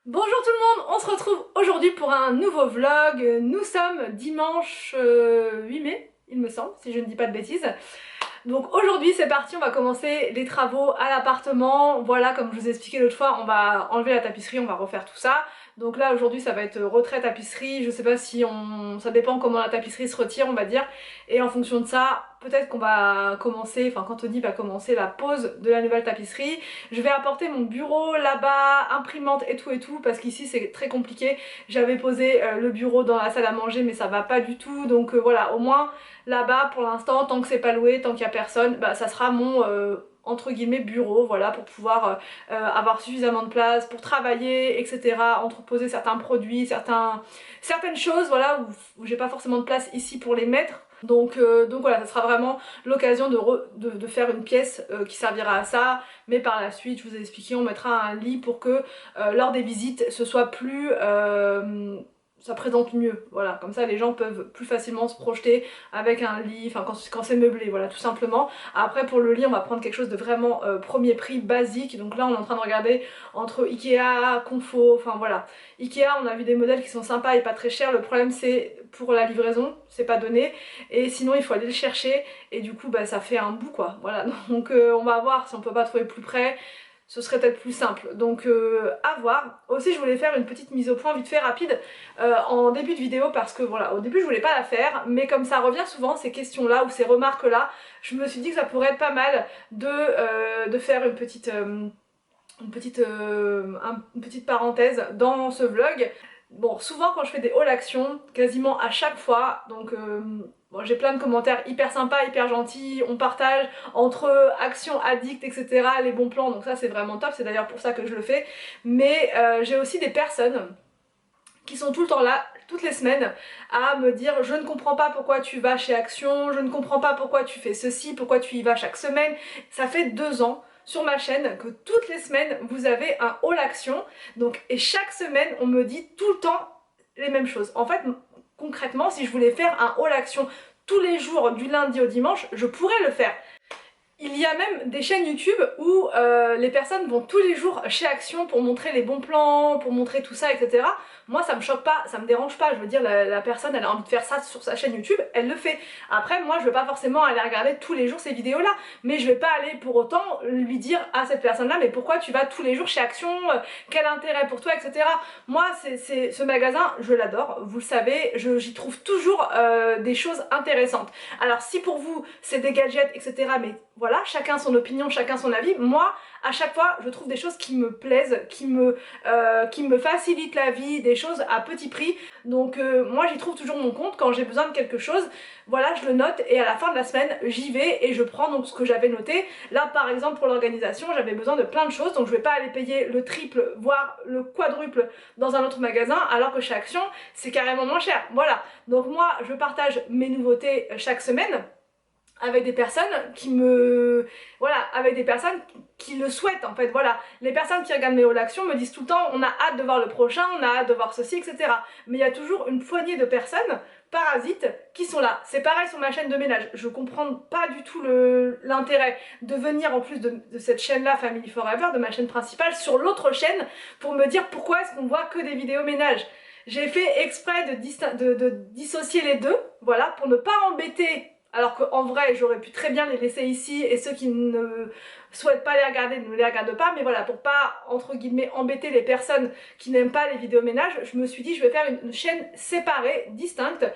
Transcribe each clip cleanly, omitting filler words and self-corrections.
Bonjour tout le monde, on se retrouve aujourd'hui pour un nouveau vlog. Nous sommes dimanche 8 mai, il me semble, si je ne dis pas de bêtises. Donc aujourd'hui c'est parti, on va commencer les travaux à l'appartement. Voilà, comme je vous ai expliqué l'autre fois, on va enlever la tapisserie, on va refaire tout ça. Donc là aujourd'hui ça va être retrait tapisserie, je sais pas si ça dépend comment la tapisserie se retire on va dire. Et en fonction de ça, peut-être qu'on va commencer, enfin quand Tony va commencer la pose de la nouvelle tapisserie. Je vais apporter mon bureau là-bas, imprimante et tout parce qu'ici c'est très compliqué. J'avais posé le bureau dans la salle à manger mais ça va pas du tout. Donc voilà, au moins là-bas pour l'instant, tant que c'est pas loué, tant qu'il y a personne, bah ça sera mon entre guillemets bureau, voilà, pour pouvoir avoir suffisamment de place pour travailler, etc. Entreposer certains produits, certaines choses, voilà, où j'ai pas forcément de place ici pour les mettre. Donc voilà, ça sera vraiment l'occasion de faire une pièce qui servira à ça, mais par la suite, je vous ai expliqué, on mettra un lit pour que lors des visites, ce soit plus ça présente mieux, voilà, comme ça les gens peuvent plus facilement se projeter avec un lit, enfin quand c'est meublé, voilà, tout simplement. Après pour le lit on va prendre quelque chose de vraiment premier prix, basique, donc là on est en train de regarder entre Ikea, Confo, enfin voilà. Ikea on a vu des modèles qui sont sympas et pas très chers, le problème c'est pour la livraison, c'est pas donné, et sinon il faut aller le chercher, et du coup bah ça fait un bout quoi, voilà, donc on va voir si on peut pas trouver plus près, ce serait peut-être plus simple, donc à voir. Aussi je voulais faire une petite mise au point vite fait rapide en début de vidéo parce que voilà, au début je voulais pas la faire, mais comme ça revient souvent ces questions là ou ces remarques là, je me suis dit que ça pourrait être pas mal de faire une petite parenthèse dans ce vlog. Bon, souvent quand je fais des haul actions, quasiment à chaque fois, donc bon, j'ai plein de commentaires hyper sympas, hyper gentils, on partage entre actions addicts, etc. les bons plans, donc ça c'est vraiment top, c'est d'ailleurs pour ça que je le fais. Mais j'ai aussi des personnes qui sont tout le temps là, toutes les semaines, à me dire je ne comprends pas pourquoi tu vas chez Action, je ne comprends pas pourquoi tu fais ceci, pourquoi tu y vas chaque semaine. Ça fait 2 ans sur ma chaîne que toutes les semaines vous avez un haul Action, donc, et chaque semaine on me dit tout le temps les mêmes choses. En fait concrètement si je voulais faire un haul Action tous les jours du lundi au dimanche, je pourrais le faire. Il y a même des chaînes YouTube où les personnes vont tous les jours chez Action pour montrer les bons plans, pour montrer tout ça, etc. Moi ça me choque pas, ça me dérange pas, je veux dire la personne elle a envie de faire ça sur sa chaîne YouTube, elle le fait. Après moi je vais pas forcément aller regarder tous les jours ces vidéos là, mais je vais pas aller pour autant lui dire à cette personne là mais pourquoi tu vas tous les jours chez Action, quel intérêt pour toi, etc. Moi ce magasin je l'adore, vous le savez, j'y trouve toujours des choses intéressantes. Alors si pour vous c'est des gadgets, etc. mais voilà, chacun son opinion, chacun son avis. Moi, à chaque fois, je trouve des choses qui me plaisent, qui me facilitent la vie, des choses à petit prix. Donc moi, j'y trouve toujours mon compte quand j'ai besoin de quelque chose. Voilà, je le note et à la fin de la semaine, j'y vais et je prends donc ce que j'avais noté. Là, par exemple, pour l'organisation, j'avais besoin de plein de choses, donc je vais pas aller payer le triple, voire le quadruple dans un autre magasin, alors que chez Action, c'est carrément moins cher. Voilà, donc moi, je partage mes nouveautés chaque semaine avec des personnes avec des personnes qui le souhaitent en fait, voilà. Les personnes qui regardent mes haul actions me disent tout le temps on a hâte de voir le prochain, on a hâte de voir ceci, etc. Mais il y a toujours une poignée de personnes parasites qui sont là. C'est pareil sur ma chaîne de ménage, je comprends pas du tout l'intérêt de venir en plus de cette chaîne là, Family Forever, de ma chaîne principale, sur l'autre chaîne pour me dire pourquoi est-ce qu'on voit que des vidéos ménage. J'ai fait exprès de dissocier les deux, voilà, pour ne pas embêter, alors qu'en vrai j'aurais pu très bien les laisser ici et ceux qui ne souhaitent pas les regarder ne les regardent pas, mais voilà, pour pas entre guillemets embêter les personnes qui n'aiment pas les vidéos ménage, je me suis dit je vais faire une chaîne séparée, distincte,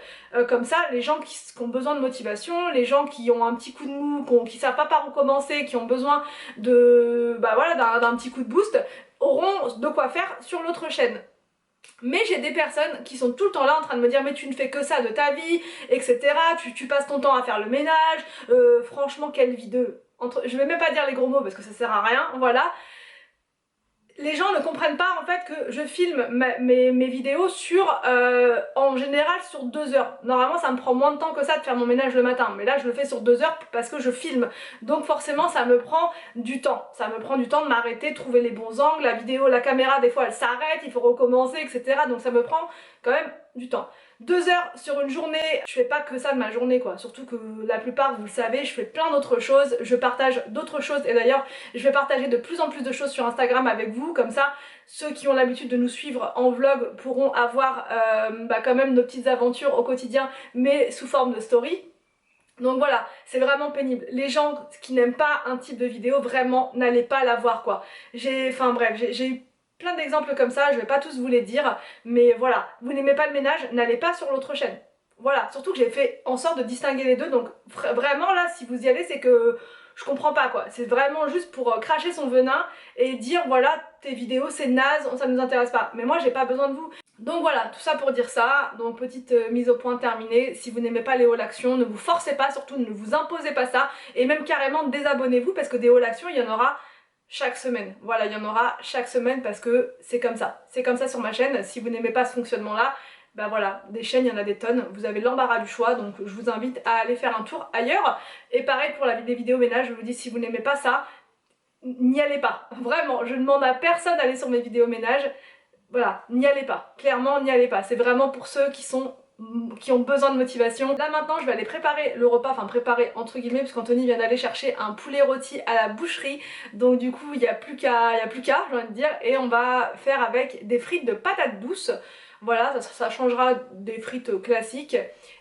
comme ça les gens qui ont besoin de motivation, les gens qui ont un petit coup de mou, qui savent pas par où commencer, qui ont besoin d'un petit coup de boost, auront de quoi faire sur l'autre chaîne. Mais j'ai des personnes qui sont tout le temps là en train de me dire mais tu ne fais que ça de ta vie, etc. Tu passes ton temps à faire le ménage, franchement quelle vie de... Je vais même pas dire les gros mots parce que ça sert à rien, voilà. Les gens ne comprennent pas en fait que je filme mes vidéos en général sur 2 heures. Normalement ça me prend moins de temps que ça de faire mon ménage le matin, mais là je le fais sur 2 heures parce que je filme. Donc forcément ça me prend du temps. Ça me prend du temps de m'arrêter, trouver les bons angles, la vidéo, la caméra des fois elle s'arrête, il faut recommencer, etc. Donc ça me prend quand même du temps. 2 heures sur une journée, je fais pas que ça de ma journée quoi, surtout que la plupart, vous le savez, je fais plein d'autres choses, je partage d'autres choses et d'ailleurs je vais partager de plus en plus de choses sur Instagram avec vous, comme ça ceux qui ont l'habitude de nous suivre en vlog pourront avoir quand même nos petites aventures au quotidien mais sous forme de story. Donc voilà, c'est vraiment pénible. Les gens qui n'aiment pas un type de vidéo, vraiment n'allez pas la voir quoi. Enfin bref, j'ai eu plein d'exemples comme ça, je vais pas tous vous les dire, mais voilà, vous n'aimez pas le ménage, n'allez pas sur l'autre chaîne. Voilà, surtout que j'ai fait en sorte de distinguer les deux, donc vraiment là, si vous y allez, c'est que je comprends pas quoi. C'est vraiment juste pour cracher son venin et dire voilà, tes vidéos c'est naze, ça nous intéresse pas. Mais moi j'ai pas besoin de vous. Donc voilà, tout ça pour dire ça, donc petite mise au point terminée, si vous n'aimez pas les hauls actions, ne vous forcez pas, surtout ne vous imposez pas ça, et même carrément désabonnez-vous parce que des hauls actions, il y en aura chaque semaine. Voilà, il y en aura chaque semaine parce que c'est comme ça sur ma chaîne. Si vous n'aimez pas ce fonctionnement là, bah voilà, des chaînes il y en a des tonnes, vous avez l'embarras du choix, donc je vous invite à aller faire un tour ailleurs. Et pareil pour les vidéos ménage, je vous dis si vous n'aimez pas ça, n'y allez pas, vraiment, je demande à personne d'aller sur mes vidéos ménage. Voilà, n'y allez pas, clairement n'y allez pas, c'est vraiment pour ceux qui ont besoin de motivation. Là maintenant je vais aller préparer le repas, enfin préparer entre guillemets, parce qu'Anthony vient d'aller chercher un poulet rôti à la boucherie, donc du coup il n'y a plus qu'à, j'ai envie de dire, et on va faire avec des frites de patates douces. Voilà, ça changera des frites classiques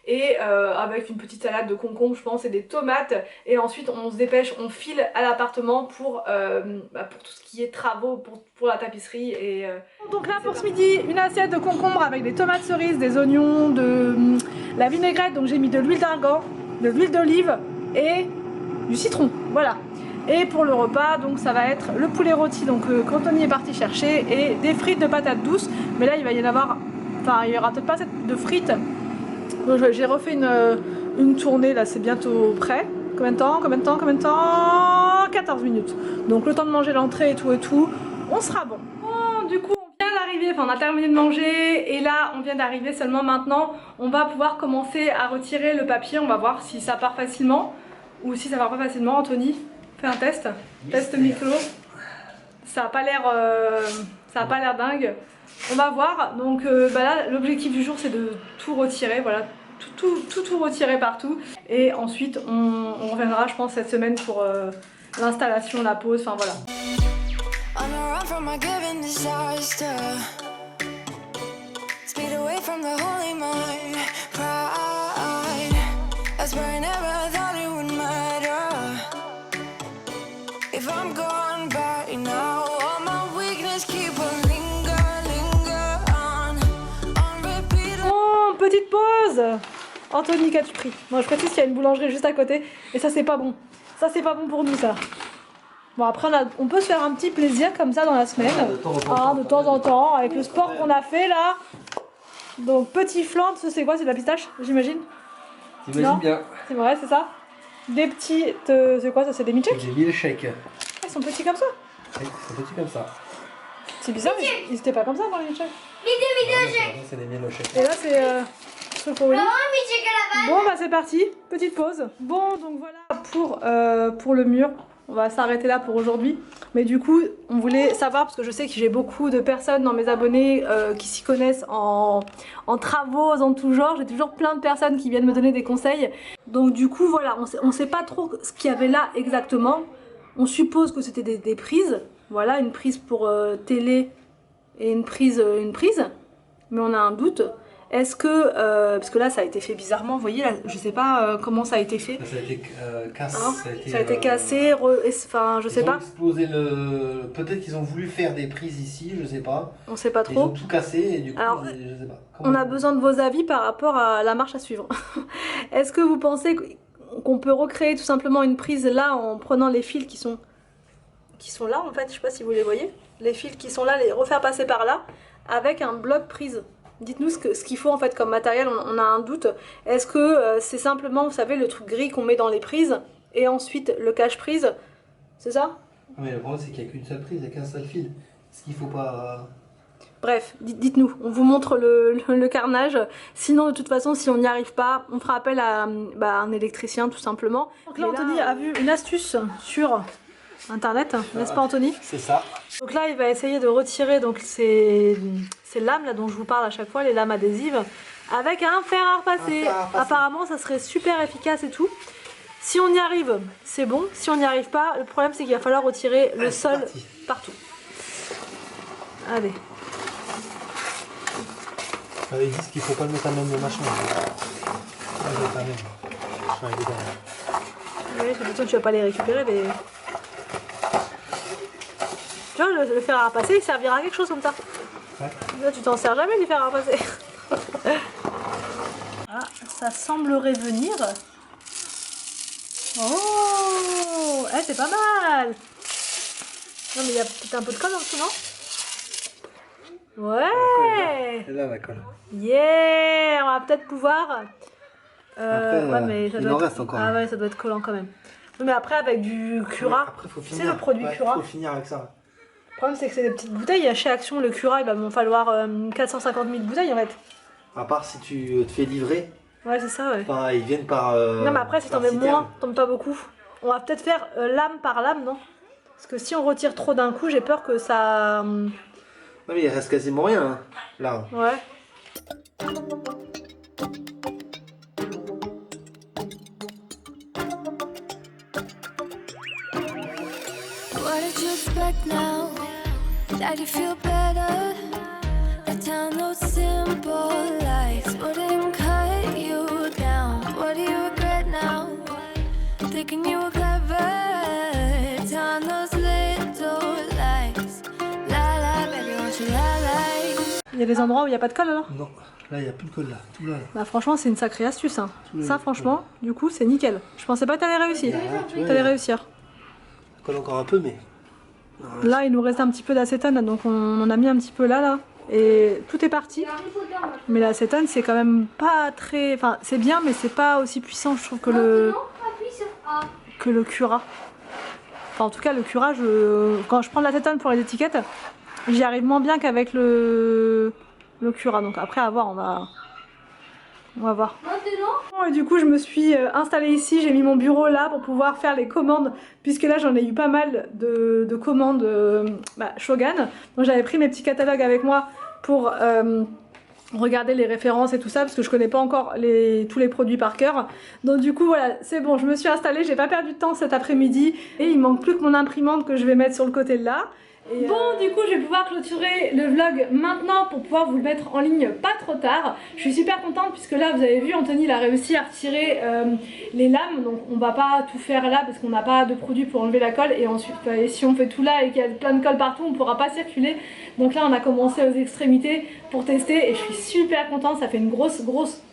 et avec une petite salade de concombre je pense et des tomates, et ensuite on se dépêche, on file à l'appartement pour tout ce qui est travaux, pour la tapisserie et... Donc là pour ce midi, une assiette de concombre avec des tomates cerises, des oignons, de la vinaigrette, donc j'ai mis de l'huile d'argan, de l'huile d'olive et du citron, voilà. Et pour le repas, donc ça va être le poulet rôti, donc qu'Anthony est parti chercher, et des frites de patates douces. Mais là il va y en avoir, enfin il y aura peut-être pas de frites. Donc j'ai refait une tournée, là c'est bientôt prêt. Combien de temps 14 minutes. Donc le temps de manger l'entrée et tout, on sera bon. Bon, du coup on vient d'arriver, enfin on a terminé de manger, et là on vient d'arriver seulement maintenant. On va pouvoir commencer à retirer le papier, on va voir si ça part facilement ou si ça part pas facilement. Anthony, fais un test. Test micro. Ça a pas l'air dingue. On va voir. Donc là l'objectif du jour c'est de tout retirer, voilà, tout retirer partout. Et ensuite on reviendra je pense cette semaine pour l'installation, la pause, enfin voilà. Petite pause. Anthony, qu'as-tu pris? Moi je précise qu'il y a une boulangerie juste à côté et ça c'est pas bon. Ça c'est pas bon pour nous ça. Bon après on peut se faire un petit plaisir comme ça dans la semaine. De temps en temps avec le sport qu'on a fait là. Donc petit flan, c'est quoi? C'est de la pistache j'imagine? T'imagines bien. C'est vrai, c'est ça? Des petits, c'est quoi ça? C'est des milkshakes? Des milkshakes. Ils sont petits comme ça? Oui, ils sont petits comme ça. C'est bizarre, ils étaient pas comme ça dans les milkshakes. C'est des milkshakes. Et là c'est chocolat. Bon bah c'est parti, petite pause. Bon donc voilà pour le mur. On va s'arrêter là pour aujourd'hui. Mais du coup, on voulait savoir, parce que je sais que j'ai beaucoup de personnes dans mes abonnés qui s'y connaissent en travaux, en tout genre. J'ai toujours plein de personnes qui viennent me donner des conseils. Donc du coup, voilà, on sait pas trop ce qu'il y avait là exactement. On suppose que c'était des prises. Voilà, une prise pour télé et une prise. Mais on a un doute. Est-ce que, parce que là ça a été fait bizarrement, vous voyez, là, je sais pas comment ça a été fait. Ça a été cassé. Hein, ça a été cassé, enfin je sais pas. Explosé le... Peut-être qu'ils ont voulu faire des prises ici, je sais pas. On sait pas trop. Ils ont tout cassé et du coup, alors, je sais pas. On a besoin de vos avis par rapport à la marche à suivre. Est-ce que vous pensez qu'on peut recréer tout simplement une prise là en prenant les fils qui sont là en fait, je sais pas si vous les voyez, les fils qui sont là, les refaire passer par là avec un bloc prise? Dites-nous ce qu'il faut en fait comme matériel, on a un doute. Est-ce que c'est simplement, vous savez, le truc gris qu'on met dans les prises et ensuite le cache-prise? C'est ça? Oui, le problème c'est qu'il n'y a qu'une seule prise, il n'y a qu'un seul fil. Est-ce qu'il faut pas... Bref, dites-nous, on vous montre le carnage. Sinon, de toute façon, si on n'y arrive pas, on fera appel à un électricien tout simplement. Donc là, Anthony a vu une astuce sur internet, n'est-ce pas Anthony? C'est ça. Donc là il va essayer de retirer donc ces lames là dont je vous parle à chaque fois, les lames adhésives, avec un fer à repasser. Apparemment ça serait super efficace et tout. Si on y arrive, c'est bon. Si on n'y arrive pas, le problème c'est qu'il va falloir retirer le sol partout. Allez. Ils disent qu'il faut pas le mettre à même le machin. Je vais pas même. Je vais arriver derrière. Oui, de toute façon tu vas pas les récupérer les... Tu vois, le fer à repasser il servira à quelque chose comme ça. Ouais. Là tu t'en sers jamais du fer à repasser. Ah, ça semblerait venir. Oh, c'est pas mal. Non mais il y a peut-être un peu de colle en dessous, non? Ouais. Et là la colle. Yeah, on va peut-être pouvoir... Après, mais ça il doit en être... reste encore. Ah ouais, ça doit être collant quand même. Oui, mais après avec du Cura, après, faut finir. c'est le produit Cura. Faut finir avec ça. Le problème c'est que c'est des petites bouteilles, chez Action le Cura il va m'en falloir 450 000 bouteilles en fait. À part si tu te fais livrer. Ouais c'est ça ouais. Enfin, ils viennent par... non mais après si t'en mets moins, t'en mets pas beaucoup. On va peut-être faire lame par lame, non? Parce que si on retire trop d'un coup, j'ai peur que ça... Non mais il reste quasiment rien hein, là. Ouais. What did you expect now? That you feel better? A town those simple lies wouldn't cut you down. What do you regret now? Thinking you were clever. Telling those little lies. La la, baby, won't you la la? Il y a des endroits où il n'y a pas de colle alors? Non, là il n'y a plus de colle là, tout là. Bah franchement c'est une sacrée astuce hein. Ça franchement, du coup c'est nickel. Je pensais pas que t'allais réussir. T'allais réussir. Colle encore un peu mais... Là il nous reste un petit peu d'acétone donc on en a mis un petit peu là et tout est parti. Mais l'acétone c'est quand même pas très... Enfin c'est bien mais c'est pas aussi puissant je trouve que le Cura. Enfin en tout cas le Cura, quand je prends de l'acétone pour les étiquettes, j'y arrive moins bien qu'avec le Cura. Donc après à voir, on va voir. Et du coup je me suis installée ici, j'ai mis mon bureau là pour pouvoir faire les commandes, puisque là j'en ai eu pas mal de commandes Shogun. Donc j'avais pris mes petits catalogues avec moi pour regarder les références et tout ça, parce que je connais pas encore tous les produits par cœur. Donc du coup voilà, c'est bon, je me suis installée, j'ai pas perdu de temps cet après-midi, et il manque plus que mon imprimante que je vais mettre sur le côté de là. Et bon du coup je vais pouvoir clôturer le vlog maintenant pour pouvoir vous le mettre en ligne pas trop tard. Je suis super contente puisque là vous avez vu Anthony il a réussi à retirer les lames, donc on va pas tout faire là parce qu'on n'a pas de produit pour enlever la colle, et ensuite si on fait tout là et qu'il y a plein de colle partout on pourra pas circuler. Donc là on a commencé aux extrémités pour tester et je suis super contente, ça fait une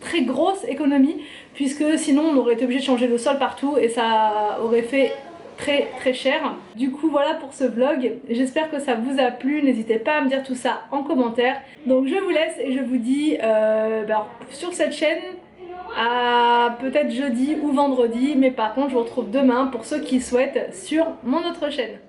très grosse économie, puisque sinon on aurait été obligé de changer le sol partout et ça aurait fait très cher. Du coup voilà pour ce vlog, j'espère que ça vous a plu, n'hésitez pas à me dire tout ça en commentaire. Donc je vous laisse et je vous dis sur cette chaîne à peut-être jeudi ou vendredi, mais par contre je vous retrouve demain pour ceux qui souhaitent sur mon autre chaîne.